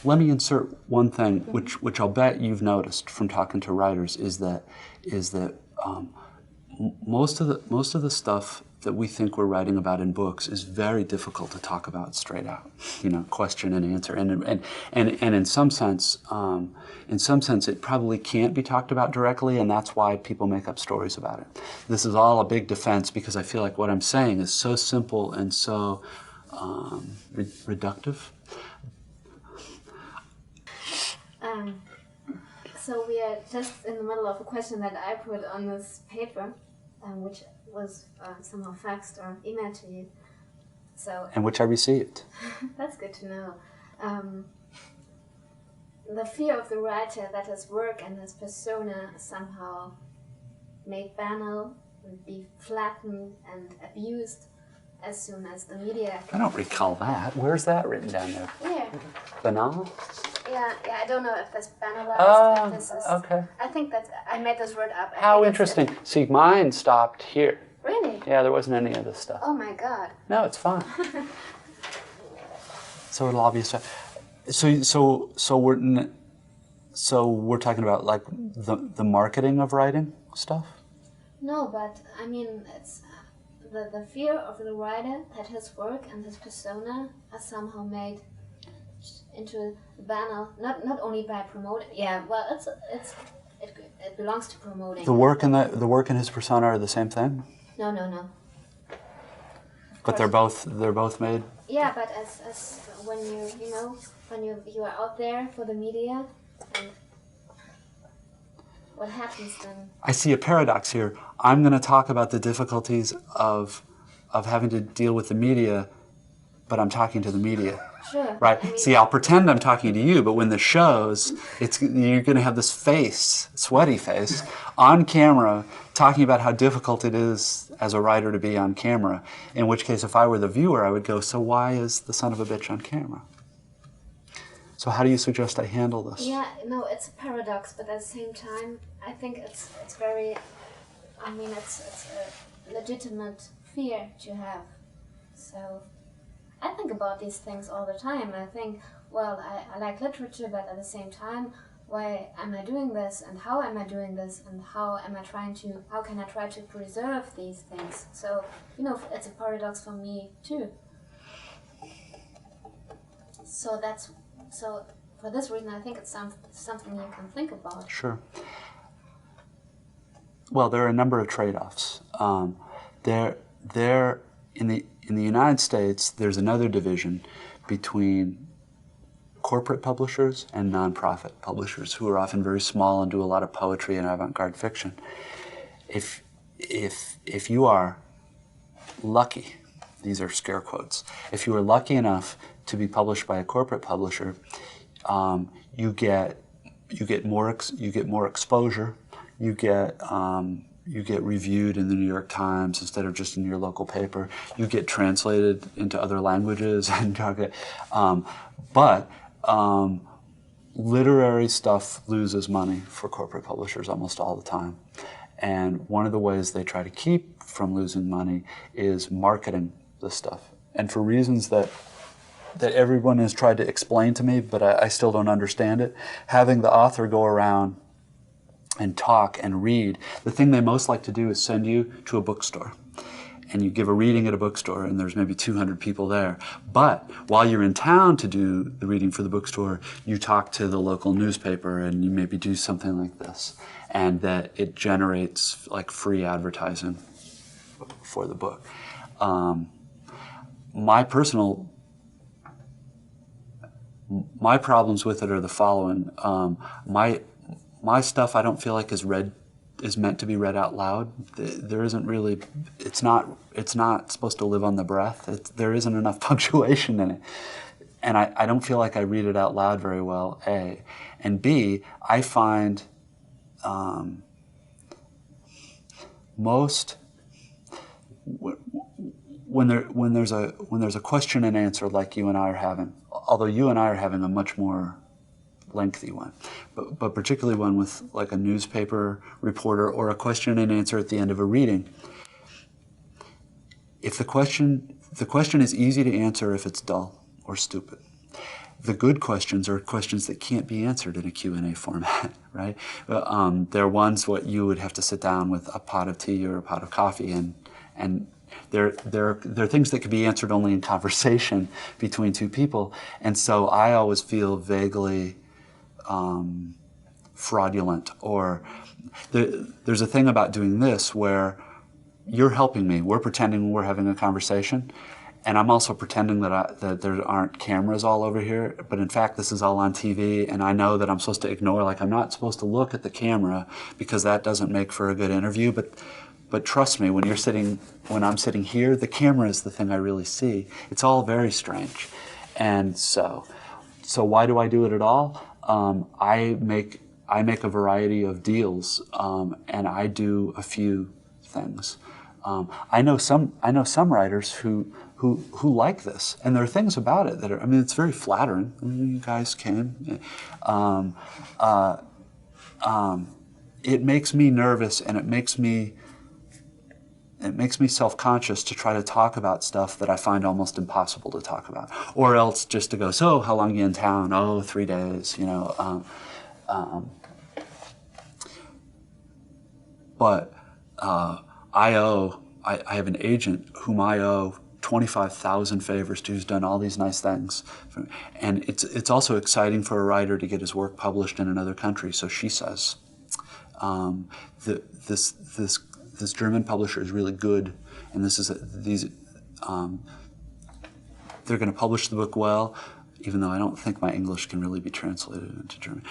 let me insert one thing, which I'll bet you've noticed from talking to writers, is that most of the stuff that we think we're writing about in books is very difficult to talk about straight out. You know, question and answer, and in some sense, it probably can't be talked about directly, and that's why people make up stories about it. This is all a big defense because I feel like what I'm saying is so simple and so reductive. So we are just in the middle of a question that I put on this paper, which was somehow faxed or emailed to you. So and which I received. That's good to know. The fear of the writer that his work and his persona somehow made banal, be flattened and abused as soon as the media... I don't recall that. Where's that written down there? Where? Banal? Yeah, I don't know if that's banalized. If this is, okay. I think that I made this word up. How interesting. See, mine stopped here. Really? Yeah, there wasn't any of this stuff. Oh my God. No, it's fine. So it'll all be so we're talking about like the marketing of writing stuff? No, but I mean it's the fear of the writer that his work and his persona are somehow made into banal, not only by promoting. Yeah, well, it belongs to promoting. The work and his persona are the same thing? No. But they're both made. Yeah, but as when you are out there for the media, and what happens then? I see a paradox here. I'm going to talk about the difficulties of having to deal with the media, but I'm talking to the media. Sure. Right. I mean, see, I'll pretend I'm talking to you, but when the show's, you're going to have this face, sweaty face, on camera, talking about how difficult it is as a writer to be on camera. In which case, if I were the viewer, I would go, so why is the son of a bitch on camera? So how do you suggest I handle this? Yeah, no, it's a paradox, but at the same time, I think it's very, I mean, it's a legitimate fear to have. So I think about these things all the time. I think, well, I like literature, but at the same time, why am I doing this, and how am I doing this, and how can I try to preserve these things? So, it's a paradox for me too. So for this reason, I think it's something you can think about. Sure. Well, there are a number of trade-offs. In the United States, there's another division between corporate publishers and nonprofit publishers, who are often very small and do a lot of poetry and avant-garde fiction. If you are lucky, these are scare quotes, if you are lucky enough to be published by a corporate publisher, you get more exposure. You get reviewed in the New York Times instead of just in your local paper. You get translated into other languages, but literary stuff loses money for corporate publishers almost all the time. And one of the ways they try to keep from losing money is marketing the stuff. And for reasons that everyone has tried to explain to me, but I still don't understand it, having the author go around and talk and read. The thing they most like to do is send you to a bookstore. And you give a reading at a bookstore, and there's maybe 200 people there. But while you're in town to do the reading for the bookstore, you talk to the local newspaper, and you maybe do something like this. And that it generates like free advertising for the book. My problems with it are the following. My stuff I don't feel like is meant to be read out loud. There isn't really, it's not supposed to live on the breath. There isn't enough punctuation in it. And I don't feel like I read it out loud very well, A. And B, I find when there's a question and answer like you and I are having, although you and I are having a much more lengthy one, but particularly one with like a newspaper reporter or a question and answer at the end of a reading. If the question is easy to answer if it's dull or stupid. the good questions are questions that can't be answered in a Q&A format, right? They're ones what you would have to sit down with a pot of tea or a pot of coffee, and they're things that could be answered only in conversation between two people. And so I always feel vaguely fraudulent, or there's a thing about doing this where you're helping me. We're pretending we're having a conversation, and I'm also pretending that there aren't cameras all over here, but in fact this is all on TV, and I know that I'm supposed to ignore, like I'm not supposed to look at the camera because that doesn't make for a good interview, but trust me, when I'm sitting here, the camera is the thing I really see. It's all very strange. And so why do I do it at all? I make a variety of deals, and I do a few things. I know some writers who like this, and there are things about it that are, I mean, it's very flattering. I mean, you guys came. It makes me nervous, and it makes me self-conscious to try to talk about stuff that I find almost impossible to talk about, or else just to go, so how long are you in town? Oh, 3 days, you know. But I have an agent whom I owe 25,000 favors to, who's done all these nice things, and it's also exciting for a writer to get his work published in another country. So she says, this German publisher is really good, and they're going to publish the book well, even though I don't think my English can really be translated into German,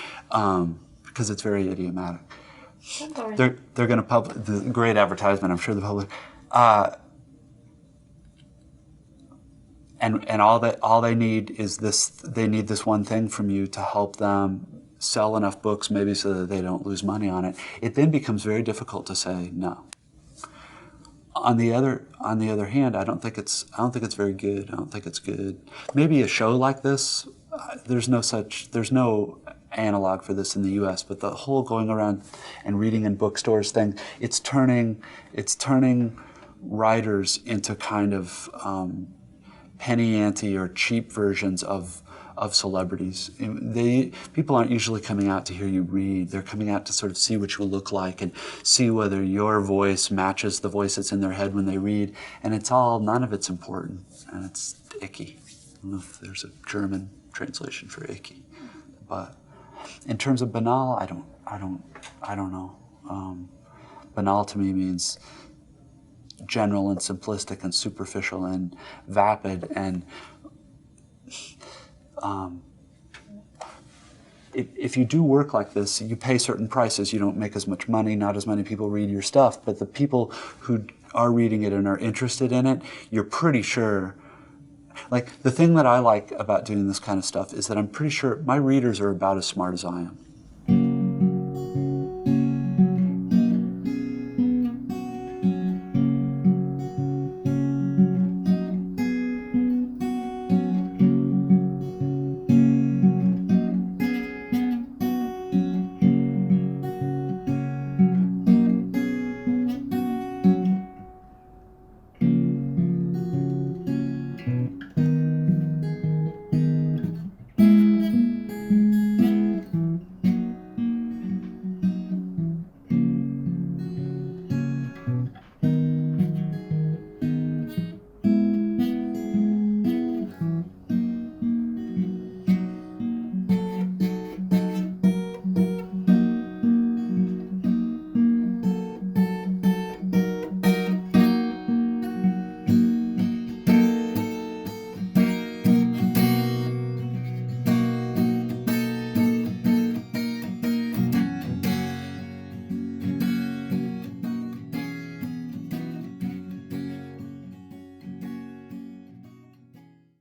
because it's very idiomatic. They're going to publish the great advertisement. I'm sure the public, and all they need is this. They need this one thing from you to help them sell enough books, maybe so that they don't lose money on it. It then becomes very difficult to say no. On the other hand, I don't think it's very good. I don't think it's good. Maybe a show like this, there's no analog for this in the U.S. But the whole going around and reading in bookstores thing, it's turning writers into kind of penny ante or cheap versions of celebrities. People aren't usually coming out to hear you read. They're coming out to sort of see what you look like and see whether your voice matches the voice that's in their head when they read. And none of it's important, and it's icky. I don't know if there's a German translation for icky, but in terms of banal, I don't know. Banal to me means general and simplistic and superficial and vapid, and if you do work like this, you pay certain prices. You don't make as much money, not as many people read your stuff, but the people who are reading it and are interested in it, you're pretty sure. Like, the thing that I like about doing this kind of stuff is that I'm pretty sure my readers are about as smart as I am.